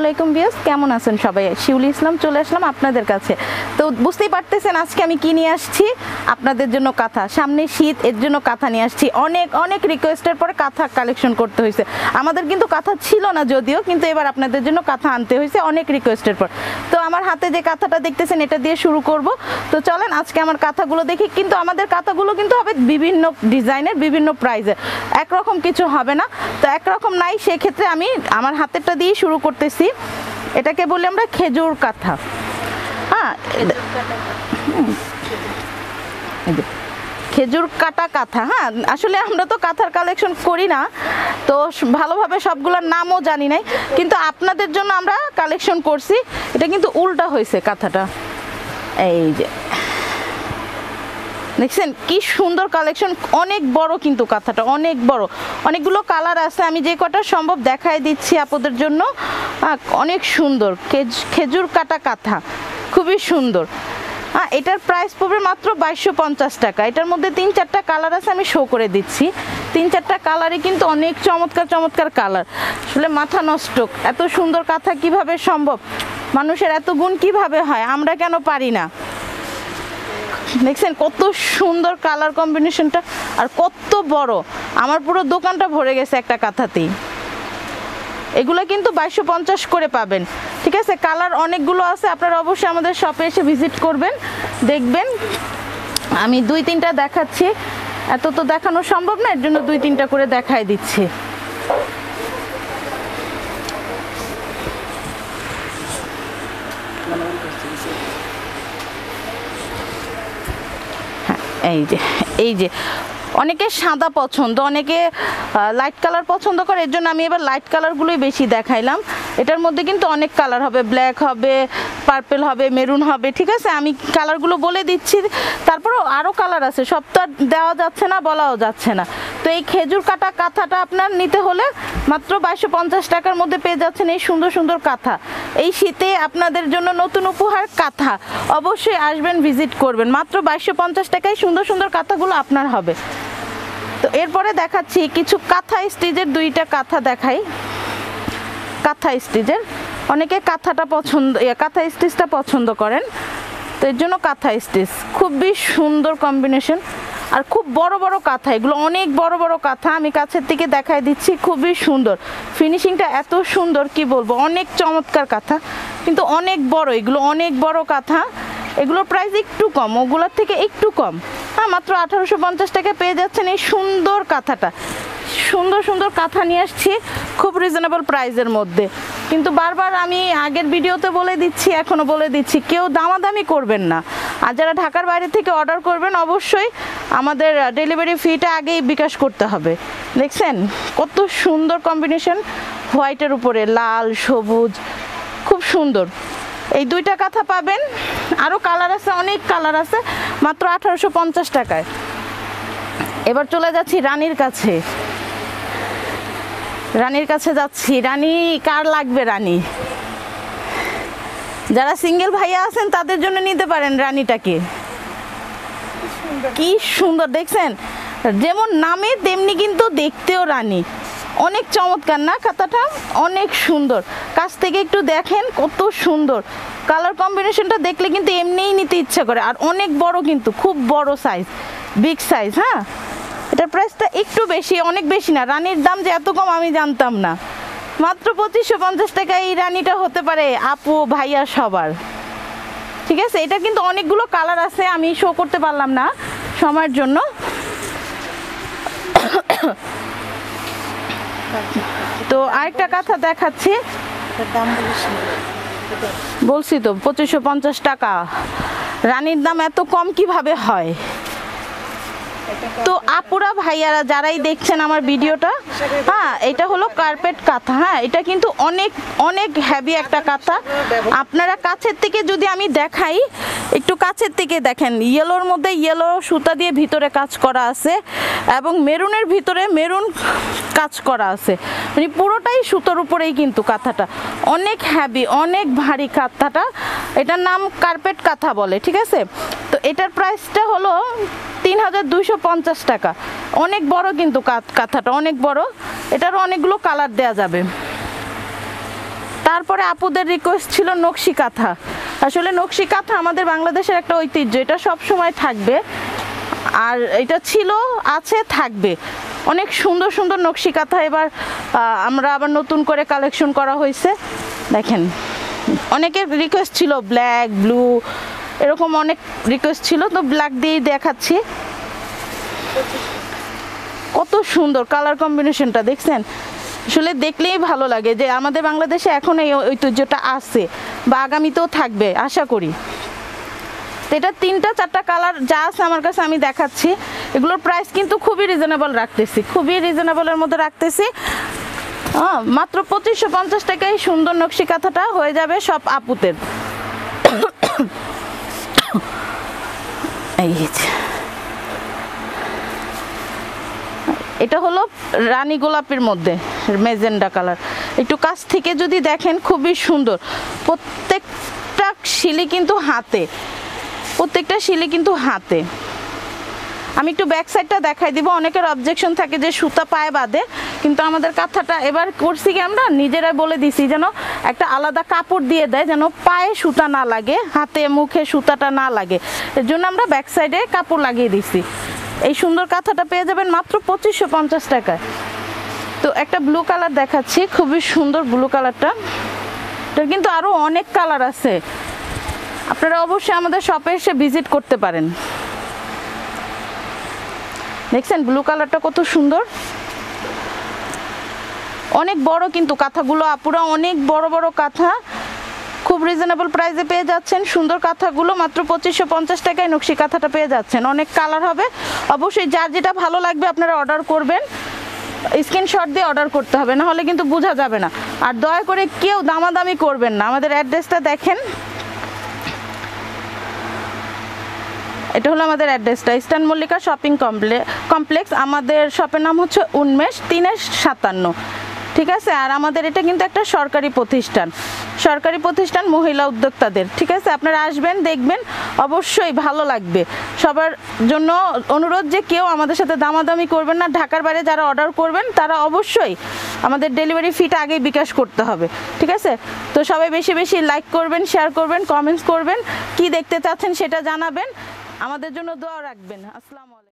আসসালামু আলাইকুম ভিউয়ার্স, কেমন আছেন সবাই? শিউলি ইসলাম চলে আসলাম আপনাদের কাছে। তো বুঝতেই পারতেছেন আজকে আমি কি নিয়ে আসছি আপনাদের জন্য কাঁথা। সামনে শীত, এর জন্য কাঁথা নিয়ে আসছি। অনেক রিকোয়েস্টের পরে কাঁথা কালেকশন করতে হয়েছে। আমাদের কিন্তু কাঁথা ছিল না যদিও, কিন্তু এবার আপনাদের জন্য কাঁথা আনতে হয়েছে অনেক রিকোয়েস্টের পর। তো আমার হাতে যে কাঁথাটা দেখতেছেন এটা দিয়ে শুরু করব। তো চলেন আজকে আমার কাঁথাগুলো দেখি। কিন্তু আমাদের কাঁথাগুলো কিন্তু হবে বিভিন্ন ডিজাইনের, বিভিন্ন প্রাইজের, একরকম কিছু হবে না। তো একরকম নাই, সেক্ষেত্রে আমি আমার হাতেরটা দিয়ে শুরু করতেছি। এটাকে বলি আমরা খেজুর কাঁথা। হ্যাঁ, খেজুর কাটা কাঁথা। হ্যাঁ, আসলে আমরা তো কাঁথার কালেকশন করি না, তো ভালোভাবে সবগুলোর নামও জানি নাই, কিন্তু আপনাদের জন্য আমরা কালেকশন করছি। এটা কিন্তু উল্টা হয়েছে কাঁথাটা, এই যে দেখছেন কি সুন্দর কালেকশন, অনেক বড় কিন্তু কাঁথাটা, অনেক বড়, অনেকগুলো কালার আছে। আমি যে কটা সম্ভব দেখাই দিচ্ছি আপনাদের জন্য। অনেক সুন্দর খেজুর কাটা কাঁথা, খুবই সুন্দর। এটার প্রাইস পড়বে মাত্র 2250 টাকা। এটার মধ্যে 3-4টা কালার আছে, আমি শো করে দিচ্ছি। 3-4টা কালারই কিন্তু অনেক চমৎকার কালার। আসলে মাথা নষ্ট, এত সুন্দর কাঁথা কিভাবে সম্ভব? মানুষের এত গুণ কিভাবে হয়, আমরা কেন পারি না? দেখছেন কত সুন্দর কালার কম্বিনেশনটা, আর কত বড়। আমার পুরো দোকানটা ভরে গেছে একটা কাঁথাতেই। এগুলো কিন্তু 2250 করে পাবেন, ঠিক আছে? কালার অনেকগুলো আছে, আপনারা অবশ্যই আমাদের শপে এসে ভিজিট করবেন, দেখবেন। আমি 2-3টা দেখাচ্ছি, এত তো দেখানো সম্ভব না, এর জন্য 2-3টা করে দেখাই দিচ্ছি। এই যে অনেকে সাদা পছন্দ, অনেকে লাইট কালার পছন্দ করে, এর জন্য আমি এবার লাইট কালারগুলোই বেশি দেখাইলাম। এটার মধ্যে কিন্তু অনেক কালার হবে, ব্ল্যাক হবে, পার্পেল হবে, মেরুন হবে, ঠিক আছে? আমি কালারগুলো বলে দিচ্ছি, তারপরেও আরও কালার আছে, সব তো আর দেওয়া যাচ্ছে না, বলাও যাচ্ছে না। তো এই খেজুর কাটা কাঁথাটা আপনার নিতে হলে মাত্র 2250 টাকার মধ্যে পেয়ে যাচ্ছেন এই সুন্দর কাঁথা। এই শীতে আপনাদের জন্য নতুন উপহার কাঁথা, অবশ্যই আসবেন, ভিজিট করবেন। মাত্র 2250 টাকায় সুন্দর কাঁথাগুলো আপনার হবে। তো এরপরে দেখাচ্ছি কিছু কাঁথা স্টিচের, 2টা কাঁথা দেখাই। কাঁথা স্টিচের অনেকে কাঁথাটা পছন্দ, কাঁথা স্টিচটা পছন্দ করেন, তো এর জন্য কাঁথা স্টিচ খুবই সুন্দর কম্বিনেশন। আর খুব বড় কাঁথা, এগুলো অনেক বড় কাঁথা। আমি কাছের থেকে দেখাই দিচ্ছি, খুবই সুন্দর ফিনিশিংটা, এত সুন্দর কি বলবো, অনেক চমৎকার কাঁথা, কিন্তু অনেক বড়। এগুলো অনেক বড় কাঁথা, এগুলোর প্রাইস একটু কম, ওগুলোর থেকে একটু কম। হ্যাঁ, মাত্র 1850 টাকা পেয়ে যাচ্ছেন এই সুন্দর কাঁথাটা। সুন্দর কাঁথা নিয়ে আসছি খুব রিজনেবল প্রাইসের মধ্যে। কিন্তু বারবার আমি আগের ভিডিওতে বলে দিচ্ছি, এখনও বলে দিচ্ছি, কেউ দামাদামি করবেন না। আর যারা ঢাকার বাইরে থেকে অর্ডার করবেন, অবশ্যই আমাদের ডেলিভারি ফিটা আগেই বিকাশ করতে হবে। দেখছেন কত সুন্দর কম্বিনেশন, হোয়াইটের উপরে লাল সবুজ, খুব সুন্দর। এই 2টা কাঁথা পাবেন, আরও কালার আছে, অনেক কালার আছে, মাত্র 1850 টাকায়। এবার চলে যাচ্ছি রানীর কাছে। রানীর কাছে যাচ্ছি। রানী কার লাগবে? রানী যারা সিঙ্গেল ভাইয়া আছেন তাদের জন্য নিতে পারেন রানীটাকে। কি সুন্দর দেখছেন, যেমন নামে তেমনি কিন্তু দেখতেও রানী। অনেক চমৎকার না কাঁথাটা, অনেক সুন্দর। কাছ থেকে একটু দেখেন কত সুন্দর কালার কম্বিনেশনটা, দেখলে কিন্তু এমনিই নিতে ইচ্ছা করে। আর অনেক বড় কিন্তু, খুব বড় সাইজ, বিগ সাইজ। হ্যাঁ, এটার প্রাইসটা একটু বেশি, অনেক বেশি না। রানীর দাম যে এত কম আমি জানতাম না। মাত্র 2550 টাকায় এই রানীটা হতে পারে আপু ভাইয়া সবার, ঠিক আছে? এটা কিন্তু অনেকগুলো কালার আছে, আমি শো করতে পারলাম না সময়ের জন্য। তো আরেকটা কাঁথা দেখাচ্ছি, বলছি তো 2550 টাকা। রানীর দাম এত কম কিভাবে হয়? তো আপুরা ভাইয়ারা যারাই দেখছেন আমার ভিডিওটা, হ্যাঁ, এটা হলো কার্পেট কাঁথা। হ্যাঁ, এটা কিন্তু অনেক হেভি একটা কাঁথা। আপনারা কাছের থেকে যদি আমি দেখাই, একটু কাছের থেকে দেখেন, ইয়েলোর মধ্যে ইয়েলো সুতা দিয়ে ভিতরে কাজ করা আছে, এবং মেরুনের ভিতরে মেরুন কাজ করা আছে, মানে পুরোটাই সুতোর উপরেই কিন্তু কাঁথাটা। অনেক হেভি, অনেক ভারী কাঁথাটা। এটার নাম কার্পেট কাঁথা বলে, ঠিক আছে? তো এটার প্রাইসটা হলো 3250 টাকা। অনেক বড় কিন্তু কাঁথাটা, অনেক বড়। এটারও অনেকগুলো কালার দেয়া যাবে। তারপরে আপুদের রিকোয়েস্ট ছিল নকশি কাঁথা। আসলে নকশি কাঁথা আমাদের বাংলাদেশের একটা ঐতিহ্য, এটা সব সময় থাকবে, আর এটা ছিল, আছে, থাকবে। অনেক সুন্দর সুন্দর নকশি কাঁথা এবার আমরা আবার নতুন করে কালেকশন করা হয়েছে। দেখেন অনেকের রিকোয়েস্ট ছিল ব্ল্যাক, ব্লু, এরকম অনেক রিকোয়েস্ট ছিল, তো ব্ল্যাক দিয়েই দেখাচ্ছি। কত সুন্দর কালার কম্বিনেশনটা দেখছেন, আসলে দেখলেই ভালো লাগে যে আমাদের বাংলাদেশে এখন এই ঐতিহ্যটা আছে বা আগামীতেও থাকবে আশা করি। তো এটা 3টা 4টা কালার যা আছে আমার কাছে আমি দেখাচ্ছি। এগুলোর প্রাইস কিন্তু খুবই রিজনেবল রাখতেছি, খুবই রিজনেবলের মধ্যে রাখতেছি। মাত্র 2550 টাকায় সুন্দর নকশি কাঁথাটা হয়ে যাবে সব আপুদের। এই এটা হলো রানী গোলাপের মধ্যে মেজেন্ডা কালার, একটু কাছ থেকে যদি দেখেন খুবই সুন্দর। প্রত্যেকটা শিলি কিন্তু হাতে, প্রত্যেকটা শিলি কিন্তু হাতে। আমি একটু ব্যাক সাইডটা দেখাই দিব। অনেকের অবজেকশন থাকে যে সুতা পায়ে বাঁধে, কিন্তু আমাদের কাঁথাটা এবার করছি কি আমরা নিজেরাই বলে দিছি যেন একটা আলাদা কাপড় দিয়ে দেয়, যেন পায়ে সুতা না লাগে, হাতে মুখে সুতাটা না লাগে, এর জন্য আমরা ব্যাক সাইডে কাপড় লাগিয়ে দিছি। এই সুন্দর কাঁথাটা পেয়ে যাবেন মাত্র 2550 টাকায়। তো একটা ব্লু কালার দেখাচ্ছি, খুবই সুন্দর ব্লু কালারটা। এটার কিন্তু আরও অনেক কালার আছে, আপনারা অবশ্যই আমাদের শপে এসে ভিজিট করতে পারেন। দেখছেন ব্লু কালারটা কত সুন্দর, অনেক বড় কিন্তু কাঁথাগুলো আপুরা, অনেক বড় বড় কাঁথা, খুব রিজনেবল প্রাইসে পেয়ে যাচ্ছেন সুন্দর কাঁথাগুলো। মাত্র 2550 টাকায় নকশি কাঁথাটা পেয়ে যাচ্ছেন। অনেক কালার হবে, অবশ্যই যার যেটা ভালো লাগবে আপনারা অর্ডার করবেন, স্ক্রিনশট দিয়ে অর্ডার করতে হবে, না হলে কিন্তু বোঝা যাবে না। আর দয়া করে কেউ দামাদামি করবেন না। আমাদের অ্যাড্রেসটা দেখেন, এটা হলো আমাদের অ্যাড্রেসটা, ইস্টার্ন মল্লিকা শপিং কমপ্লেক্স। আমাদের শপের নাম হচ্ছে উন্মেষ 3-57, ঠিক আছে। আর আমাদের এটা কিন্তু একটা সরকারি প্রতিষ্ঠান মহিলা উদ্যোক্তাদের, ঠিক আছে। আপনারা আসবেন, দেখবেন, অবশ্যই ভালো লাগবে। সবার জন্য অনুরোধ যে কেউ আমাদের সাথে দামাদামি করবেন না। ঢাকার বাইরে যারা অর্ডার করবেন তারা অবশ্যই আমাদের ডেলিভারি ফিটা আগেই বিকাশ করতে হবে, ঠিক আছে। তো সবাই বেশি বেশি লাইক করবেন, শেয়ার করবেন, কমেন্টস করবেন, কি দেখতে চাচ্ছেন সেটা জানাবেন, আমাদের জন্য দোয়া রাখবেন। আসসালামু আলাইকুম।